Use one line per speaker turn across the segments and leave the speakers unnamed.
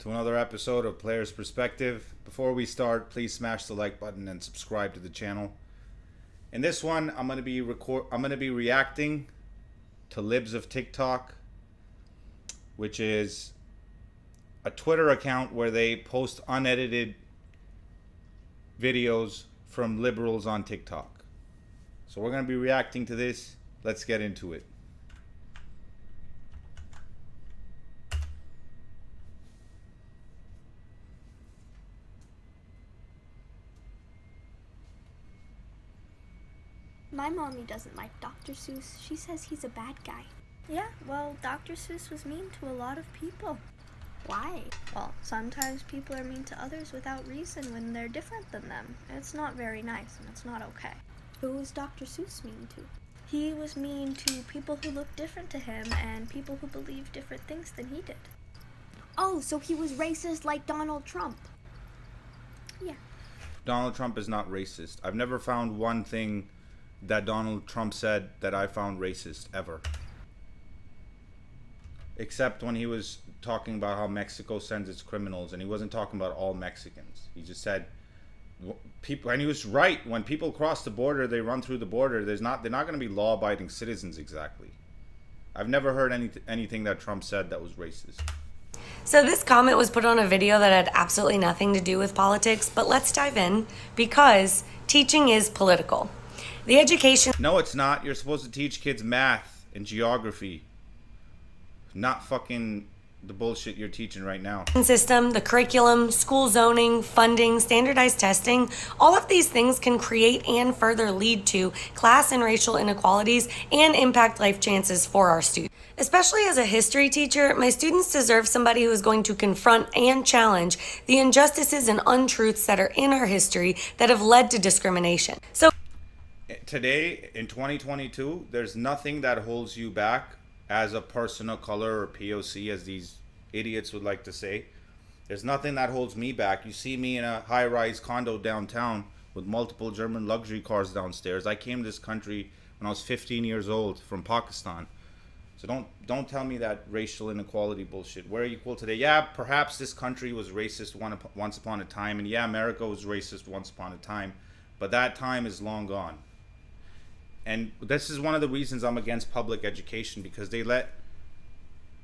to another episode of Player's Perspective. Before we start, please smash the like button and subscribe to the channel. In this one, I'm gonna be reacting to Libs of TikTok, which is a Twitter account where they post unedited videos from liberals on TikTok. So we're gonna be reacting to this. Let's get into it.
My mommy doesn't like Dr. Seuss. She says he's a bad guy.
Yeah, well, Dr. Seuss was mean to a lot of people.
Why?
Well, sometimes people are mean to others without reason when they're different than them. It's not very nice, and it's not okay.
Who was Dr. Seuss mean to?
He was mean to people who looked different to him and people who believed different things than he did.
Oh, so he was racist like Donald Trump.
Yeah.
Donald Trump is not racist. I've never found one thing that Donald Trump said that I found racist, ever. Except when he was talking about how Mexico sends its criminals, and he wasn't talking about all Mexicans. He just said people, and he was right. When people cross the border, they run through the border. They're not going to be law-abiding citizens exactly. I've never heard anything that Trump said that was racist.
So this comment was put on a video that had absolutely nothing to do with politics, but let's dive in because teaching is political. The education...
No, it's not. You're supposed to teach kids math and geography. Not fucking the bullshit you're teaching right now.
System, the curriculum, school zoning, funding, standardized testing, all of these things can create and further lead to class and racial inequalities and impact life chances for our students. Especially as a history teacher, my students deserve somebody who is going to confront and challenge the injustices and untruths that are in our history that have led to discrimination. So
today, in 2022, there's nothing that holds you back as a person of color, or POC, as these idiots would like to say. There's nothing that holds me back. You see me in a high-rise condo downtown with multiple German luxury cars downstairs. I came to this country when I was 15 years old from Pakistan. So don't tell me that racial inequality bullshit. We're equal today. Yeah, perhaps this country was racist once upon a time, and yeah, America was racist once upon a time, but that time is long gone. And this is one of the reasons I'm against public education, because they let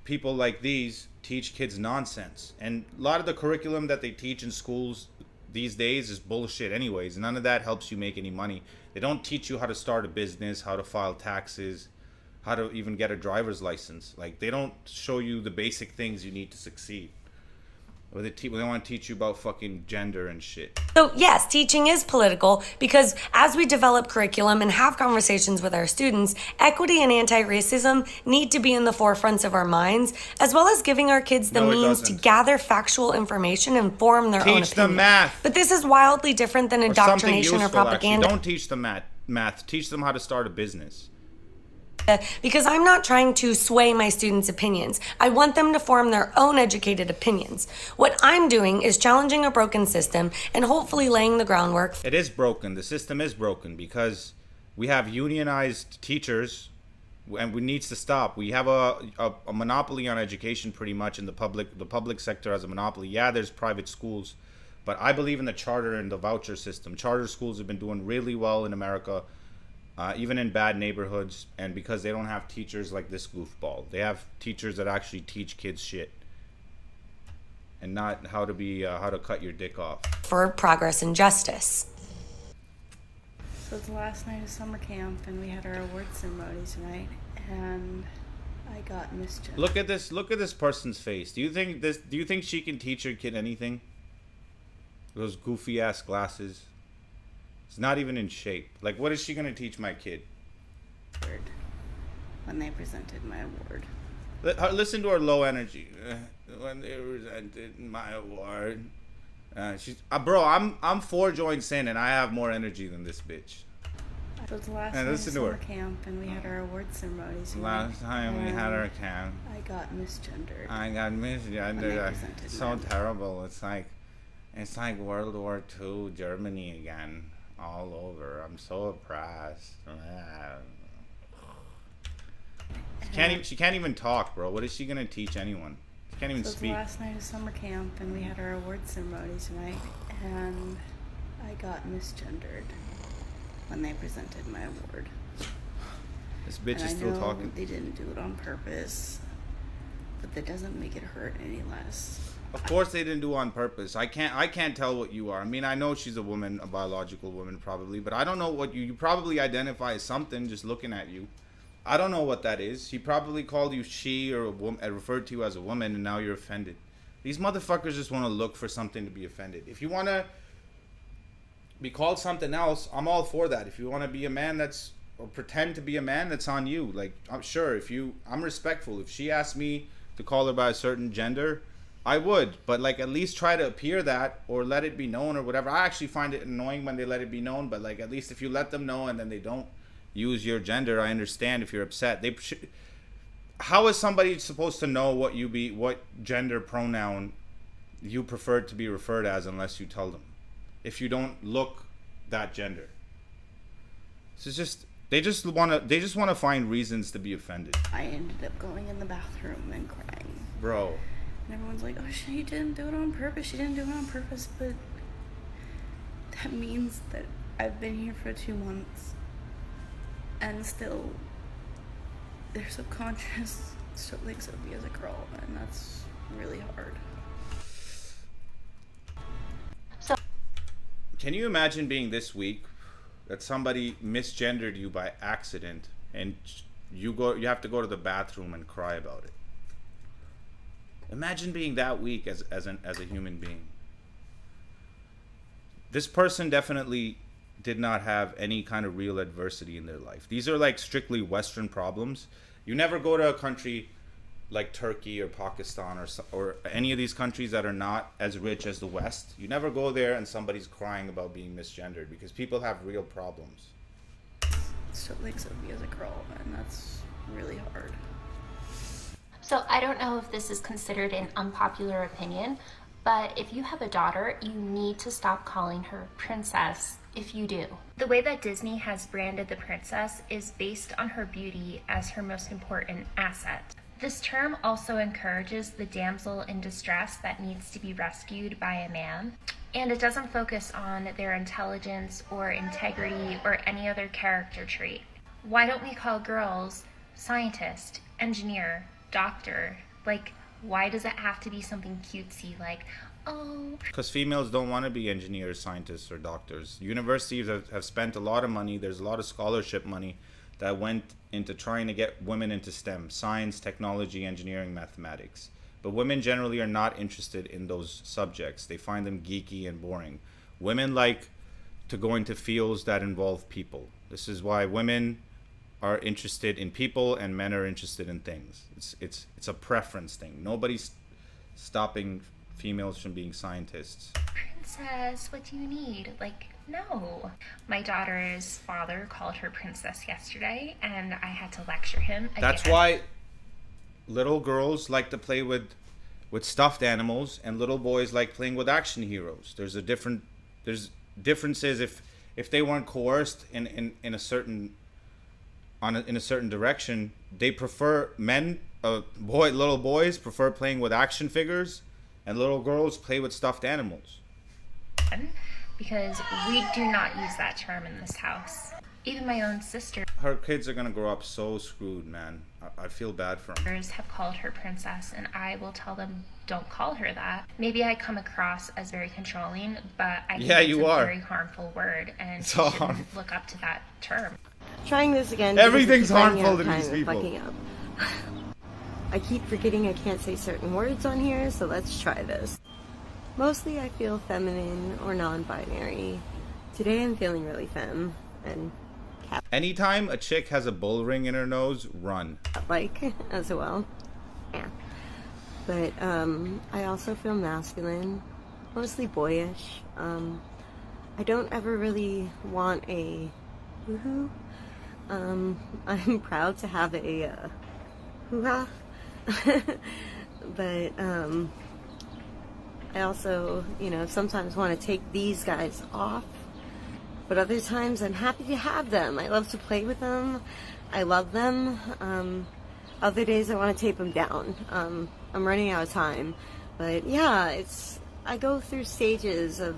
people like these teach kids nonsense. And a lot of the curriculum that they teach in schools these days is bullshit anyways. None of that helps you make any money. They don't teach you how to start a business, how to file taxes, how to even get a driver's license. Like, they don't show you the basic things you need to succeed. Or they want to teach you about fucking gender and shit.
So yes, teaching is political because as we develop curriculum and have conversations with our students, equity and anti-racism need to be in the forefronts of our minds, as well as giving our kids the means to gather factual information and form their own opinion.
Teach them math.
But this is wildly different than indoctrination or propaganda.
Actually. Don't teach them math. Teach them how to start a business.
Because I'm not trying to sway my students' opinions. I want them to form their own educated opinions. What I'm doing is challenging a broken system and hopefully laying the groundwork.
It is broken. The system is broken because we have unionized teachers, and it needs to stop. We have a monopoly on education pretty much in the public sector has a monopoly. Yeah, there's private schools, but I believe in the charter and the voucher system. Charter schools have been doing really well in America. Even in bad neighborhoods, and because they don't have teachers like this goofball. They have teachers that actually teach kids shit and not how to cut your dick off.
For progress and justice.
So it's the last night of summer camp, and we had our award ceremony tonight, and I got misjudged.
Look at this person's face. Do you think she can teach her kid anything? Those goofy ass glasses. It's not even in shape. Like, what is she gonna teach my kid?
When they presented my award.
Listen to her low energy. When they presented my award, she's bro. I'm 4 joints in, and I have more energy than this bitch.
So it's the last night of summer camp, and we had our award ceremony tonight.
Last time we had our camp,
I got misgendered.
It's so terrible. It's like World War II Germany again. All over. I'm so oppressed. She can't even talk, bro. What is she gonna teach anyone? She can't even
So it's the
speak.
last night of summer camp, and we had our awards ceremony tonight, and I got misgendered when they presented my award.
This bitch
And
is
I
still
know
talking.
they didn't do it on purpose, but that doesn't make it hurt any less.
Of course they didn't do it on purpose. I can't tell what you are. I mean, I know she's a woman, a biological woman probably, but I don't know what you probably identify as something just looking at you. I don't know what that is. She probably called you she or a woman, referred to you as a woman, and now you're offended. These motherfuckers just want to look for something to be offended. If you want to be called something else, I'm all for that. If you want to be a man or pretend to be a man, that's on you. Like, I'm sure I'm respectful. If she asked me to call her by a certain gender, I would, but like at least try to appear that or let it be known or whatever. I actually find it annoying when they let it be known, but like at least if you let them know and then they don't use your gender, I understand if you're upset. How is somebody supposed to know what gender pronoun you prefer to be referred as unless you tell them? If you don't look that gender. So it's just they just want to find reasons to be offended.
I ended up going in the bathroom and crying.
Bro.
And everyone's like, oh, she didn't do it on purpose. She didn't do it on purpose. But that means that I've been here for 2 months. And still, their subconscious still thinks of me as a girl. And that's really hard.
Can you imagine being this weak that somebody misgendered you by accident and you have to go to the bathroom and cry about it? Imagine being that weak as a human being. This person definitely did not have any kind of real adversity in their life. These are like strictly Western problems. You never go to a country like Turkey or Pakistan or any of these countries that are not as rich as the West. You never go there and somebody's crying about being misgendered because people have real problems.
Still thinks of me as a girl, and that's really hard.
So I don't know if this is considered an unpopular opinion, but if you have a daughter, you need to stop calling her princess if you do. The way that Disney has branded the princess is based on her beauty as her most important asset. This term also encourages the damsel in distress that needs to be rescued by a man, and it doesn't focus on their intelligence or integrity or any other character trait. Why don't we call girls scientist, engineer, doctor? Like, why does it have to be something cutesy like, oh?
Because females don't want to be engineers, scientists, or doctors. Universities have spent a lot of money. There's a lot of scholarship money that went into trying to get women into STEM, science, technology, engineering, mathematics. But women generally are not interested in those subjects. They find them geeky and boring. Women like to go into fields that involve people. This is why women are interested in people and men are interested in things. It's a preference thing. Nobody's stopping females from being scientists.
Princess, what do you need? Like, no. My daughter's father called her princess yesterday, and I had to lecture him again.
That's why little girls like to play with stuffed animals and little boys like playing with action heroes. There's differences if they weren't coerced in a certain direction. They prefer little boys prefer playing with action figures, and little girls play with stuffed animals.
Because we do not use that term in this house. Even my own sister.
Her kids are gonna grow up so screwed, man. I feel bad for them.
Have called her princess, and I will tell them, don't call her that. Maybe I come across as very controlling, but I think it's a very harmful word, and you shouldn't look up to that term.
Trying this again.
Everything's harmful to these people.
Fucking up. I keep forgetting I can't say certain words on here, so let's try this. Mostly I feel feminine or non-binary. Today I'm feeling really femme and
Anytime a chick has a bull ring in her nose, run.
like as well. Yeah. But I also feel masculine, mostly boyish. I don't ever really want a woohoo. I'm proud to have a hoo-ha. But I also, sometimes want to take these guys off. But other times I'm happy to have them. I love to play with them. I love them. Other days I want to tape them down. I'm running out of time. But yeah, I go through stages of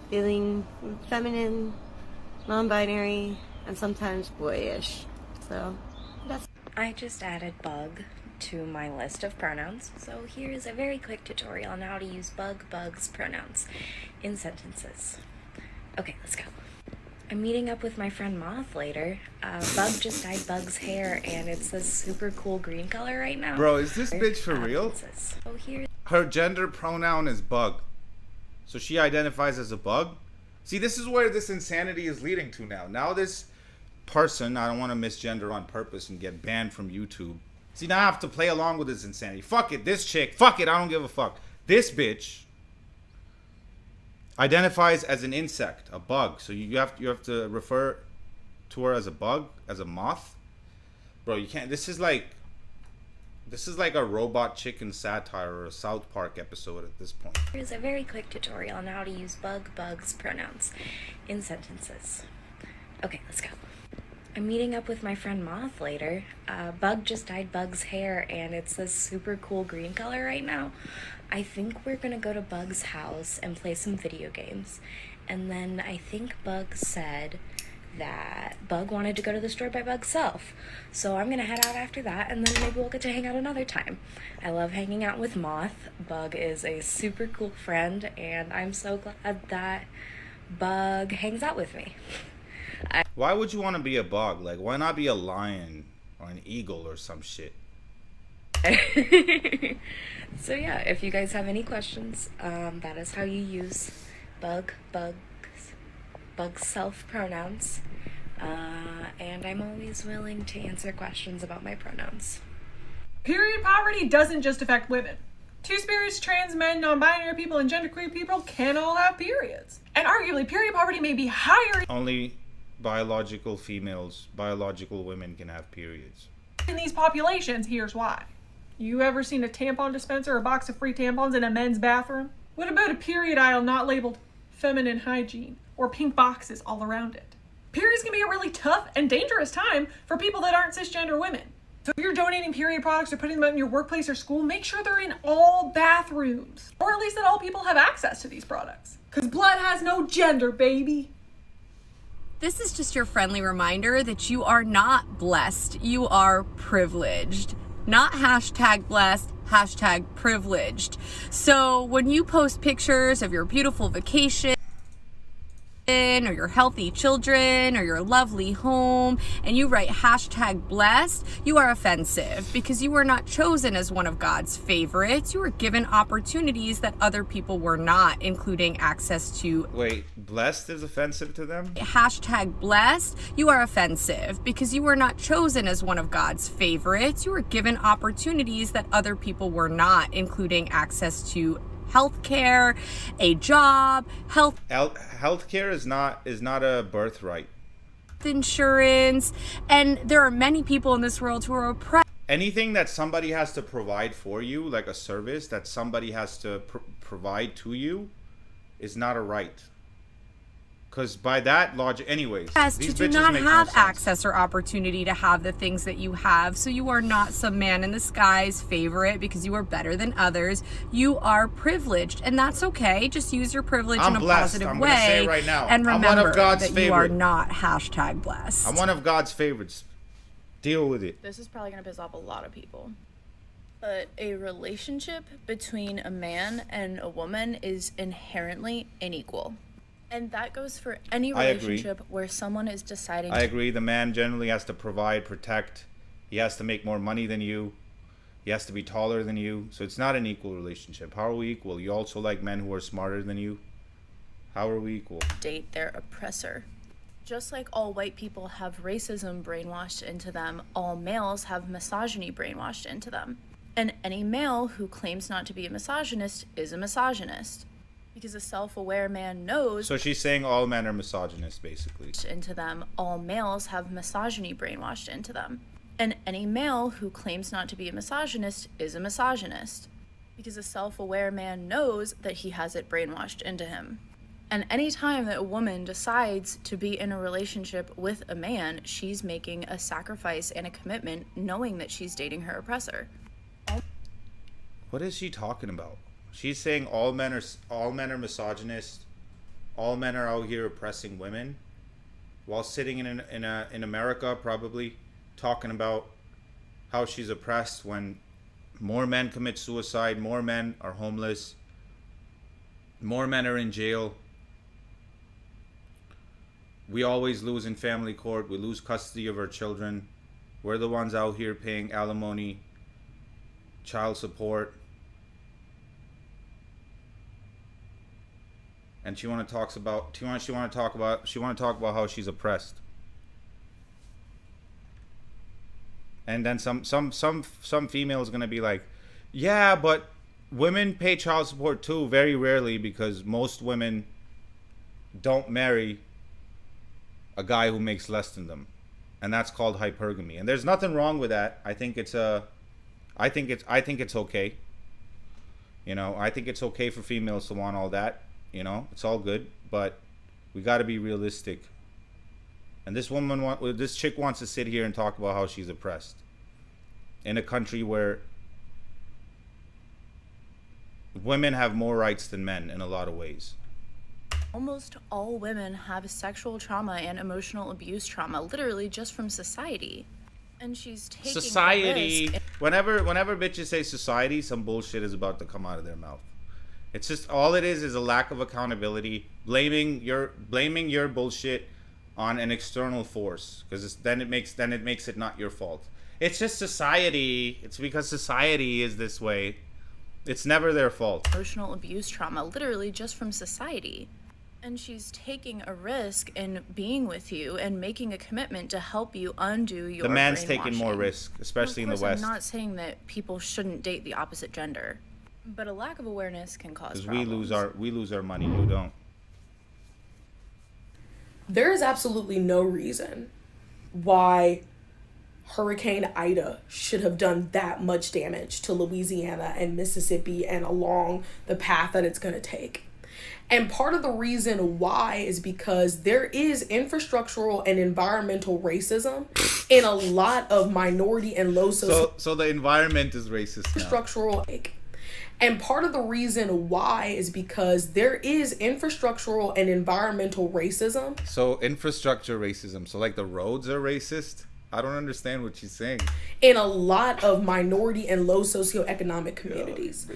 feeling feminine, non-binary, and sometimes boyish. So that's...
I just added bug to my list of pronouns, so here is a very quick tutorial on how to use bugs, pronouns in sentences. Okay, let's go. I'm meeting up with my friend Moth later. Bug just dyed Bug's hair, and it's this super cool green color right now.
Bro, is this bitch for real?
So here.
Her gender pronoun is bug. So she identifies as a bug? See, this is where this insanity is leading to now. Now this person, I don't want to misgender on purpose and get banned from YouTube. See, now I have to play along with this insanity. Fuck it, this chick. Fuck it, I don't give a fuck. This bitch identifies as an insect, a bug. So you have to refer to her as a bug, as a moth. Bro, you can't. This is like a robot chicken satire or a South Park episode at this point.
Here's a very quick tutorial on how to use bugs, pronouns in sentences. Okay, let's go. I'm meeting up with my friend Moth later. Bug just dyed Bug's hair, and it's this super cool green color right now. I think we're gonna go to Bug's house and play some video games. And then I think Bug said that Bug wanted to go to the store by Bug's self. So I'm gonna head out after that, and then maybe we'll get to hang out another time. I love hanging out with Moth. Bug is a super cool friend, and I'm so glad that Bug hangs out with me.
Why would you want to be a bug? Like, why not be a lion or an eagle or some shit?
So yeah, if you guys have any questions, that is how you use bug self pronouns. And I'm always willing to answer questions about my pronouns.
Period poverty doesn't just affect women. Two-spirits, trans men, non-binary people, and genderqueer people can all have periods. And arguably, period poverty may be higher
Only biological females, biological women can have periods.
in these populations. Here's why. You ever seen a tampon dispenser or a box of free tampons in a men's bathroom? What about a period aisle not labeled feminine hygiene or pink boxes all around it? Periods can be a really tough and dangerous time for people that aren't cisgender women. So if you're donating period products or putting them out in your workplace or school, make sure they're in all bathrooms, or at least that all people have access to these products. Because blood has no gender, baby.
This is just your friendly reminder that you are not blessed, you are privileged. Not hashtag blessed, hashtag privileged. So when you post pictures of your beautiful vacation, or your healthy children, or your lovely home, and you write hashtag blessed, you are offensive because you were not chosen as one of God's favorites. You were given opportunities that other people were not, including access to...
Wait, blessed is offensive to them?
Hashtag blessed, you are offensive because you were not chosen as one of God's favorites. You were given opportunities that other people were not, including access to healthcare, a job,
Healthcare is not a birthright.
Insurance, and there are many people in this world who are oppressed.
Anything that somebody has to provide for you, like a service that somebody has to provide to you, is not a right. Because by that logic, anyways,
Yes,
these
to do
bitches
not
make
have
no sense.
access or opportunity to have the things that you have. So you are not some man in the sky's favorite because you are better than others. You are privileged, and that's okay. Just use your privilege
I'm
in a
blessed.
positive
I'm
way.
gonna say it right now.
And
I'm
remember
one of God's
that you are
favorite.
not hashtag blessed.
I'm one of God's favorites. Deal with it.
This is probably going to piss off a lot of people. But a relationship between a man and a woman is inherently unequal. And that goes for any
I agree.
relationship where someone is deciding
I agree. The man generally has to provide, protect. He has to make more money than you. He has to be taller than you. So it's not an equal relationship. How are we equal? You also like men who are smarter than you? How are we equal?
date their oppressor. Just like all white people have racism brainwashed into them, all males have misogyny brainwashed into them. And any male who claims not to be a misogynist is a misogynist. Because a self-aware man knows...
So she's saying all men are misogynist, basically.
...into them, all males have misogyny brainwashed into them. And any male who claims not to be a misogynist is a misogynist. Because a self-aware man knows that he has it brainwashed into him. And anytime that a woman decides to be in a relationship with a man, she's making a sacrifice and a commitment knowing that she's dating her oppressor.
What is she talking about? She's saying all men are misogynist. All men are out here oppressing women, while sitting in America probably talking about how she's oppressed when more men commit suicide, more men are homeless, more men are in jail. We always lose in family court. We lose custody of our children. We're the ones out here paying alimony, child support. And she want to talk about how she's oppressed. And then some female is gonna be like, yeah, but women pay child support too, very rarely, because most women don't marry a guy who makes less than them, and that's called hypergamy. And there's nothing wrong with that. I think it's okay. You know, I think it's okay for females to want all that. You know, it's all good, but we got to be realistic. And this chick wants to sit here and talk about how she's oppressed in a country where women have more rights than men in a lot of ways.
Almost all women have sexual trauma and emotional abuse trauma, literally just from society. And she's taking
society.
a risk.
Whenever bitches say society, some bullshit is about to come out of their mouth. It's just, all it is a lack of accountability, blaming your bullshit on an external force, because then it makes it not your fault. It's just society. It's because society is this way. It's never their fault.
Emotional abuse trauma, literally just from society. And she's taking a risk in being with you and making a commitment to help you undo your
The man's
brainwashing.
taking more risk, especially in the West.
I'm not saying that people shouldn't date the opposite gender, but a lack of awareness can cause problems.
Because we lose our money, you don't.
There is absolutely no reason why Hurricane Ida should have done that much damage to Louisiana and Mississippi and along the path that it's going to take. And part of the reason why is because there is infrastructural and environmental racism in a lot of minority and low social.
So the environment is racist now.
Structural. And part of the reason why is because there is infrastructural and environmental racism.
So infrastructure racism. So like the roads are racist? I don't understand what she's saying.
In a lot of minority and low socioeconomic communities.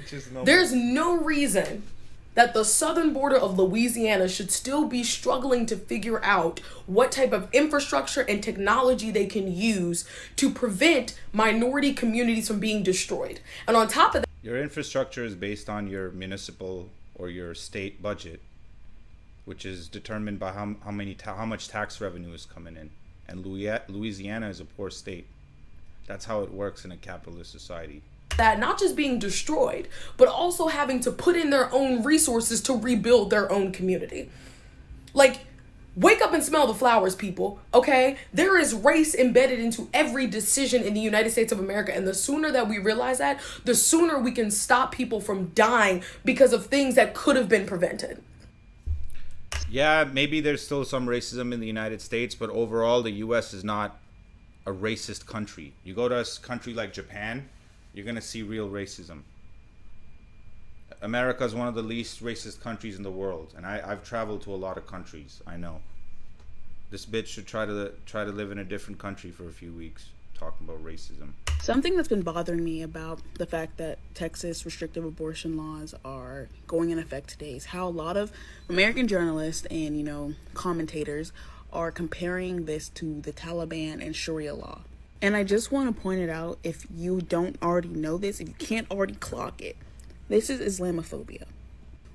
There's no reason that the southern border of Louisiana should still be struggling to figure out what type of infrastructure and technology they can use to prevent minority communities from being destroyed. And on top of that,
your infrastructure is based on your municipal or your state budget, which is determined by how much tax revenue is coming in. And Louisiana is a poor state. That's how it works in a capitalist society.
That not just being destroyed, but also having to put in their own resources to rebuild their own community. Like, wake up and smell the flowers, people, okay? There is race embedded into every decision in the United States of America, and the sooner that we realize that, the sooner we can stop people from dying because of things that could have been prevented.
Yeah, maybe there's still some racism in the United States, but overall the US is not a racist country. You go to a country like Japan, you're going to see real racism. America is one of the least racist countries in the world, and I've traveled to a lot of countries. I know. This bitch should try to live in a different country for a few weeks, talking about racism.
Something that's been bothering me about the fact that Texas restrictive abortion laws are going in effect today is how a lot of American journalists and, commentators are comparing this to the Taliban and Sharia law. And I just want to point it out, if you don't already know this, if you can't already clock it, this is Islamophobia.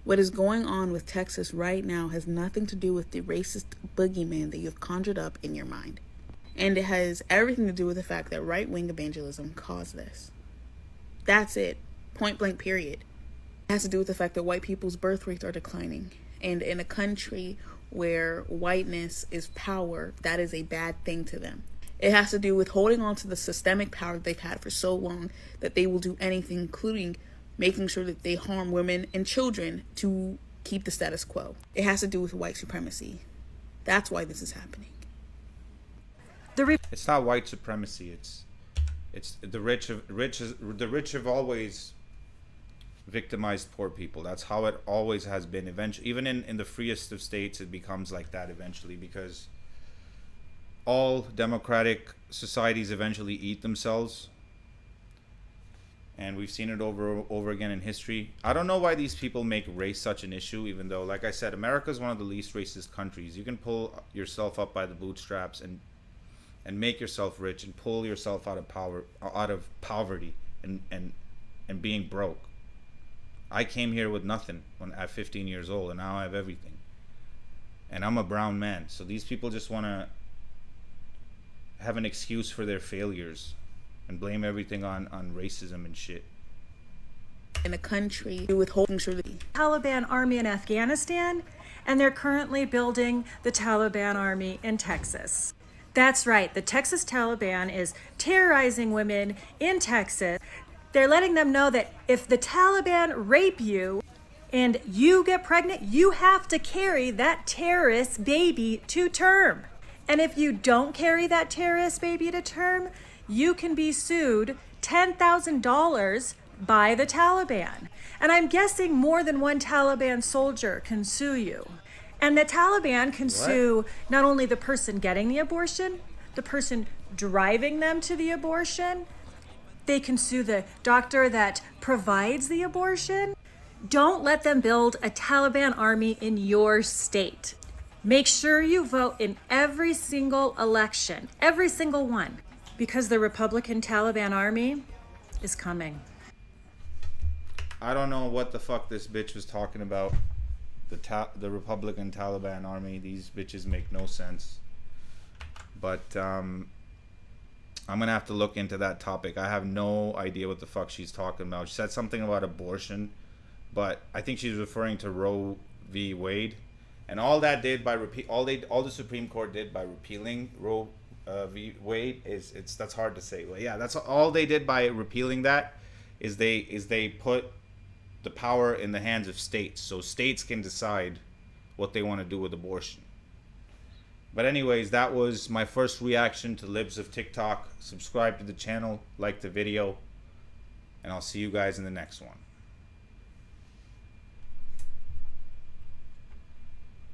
What is going on with Texas right now has nothing to do with the racist boogeyman that you've conjured up in your mind. And it has everything to do with the fact that right-wing evangelism caused this. That's it. Point blank, period. It has to do with the fact that white people's birth rates are declining. And in a country where whiteness is power, that is a bad thing to them. It has to do with holding on to the systemic power that they've had for so long that they will do anything, including making sure that they harm women and children to keep the status quo. It has to do with white supremacy. That's why this is happening.
It's not white supremacy. It's the rich. The rich have always victimized poor people. That's how it always has been. Eventually, even in the freest of states, it becomes like that eventually, because all democratic societies eventually eat themselves. And we've seen it over again in history. I don't know why these people make race such an issue, even though, like I said, America is one of the least racist countries. You can pull yourself up by the bootstraps and make yourself rich and pull yourself out of poverty and being broke. I came here with nothing at 15 years old, and now I have everything. And I'm a brown man, so these people just want to have an excuse for their failures and blame everything on racism and shit.
In a country withholding surely.
Taliban army in Afghanistan, and they're currently building the Taliban army in Texas. That's right, the Texas Taliban is terrorizing women in Texas. They're letting them know that if the Taliban rape you and you get pregnant, you have to carry that terrorist baby to term. And if you don't carry that terrorist baby to term, you can be sued $10,000 by the Taliban. And I'm guessing more than one Taliban soldier can sue you. And the Taliban can sue not only the person getting the abortion, the person driving them to the abortion, they can sue the doctor that provides the abortion. Don't let them build a Taliban army in your state. Make sure you vote in every single election, every single one, because the Republican Taliban army is coming.
I don't know what the fuck this bitch was talking about. The Republican Taliban army. These bitches make no sense. But I'm gonna have to look into that topic. I have no idea what the fuck she's talking about. She said something about abortion, but I think she's referring to Roe v. Wade, and all that did by all the Supreme Court did by repealing Roe v. Wade is that's hard to say. Well, yeah, that's all they did by repealing that is they put the power in the hands of states, so states can decide what they want to do with abortion. But anyways, that was my first reaction to Libs of TikTok. Subscribe to the channel, like the video, and I'll see you guys in the next one.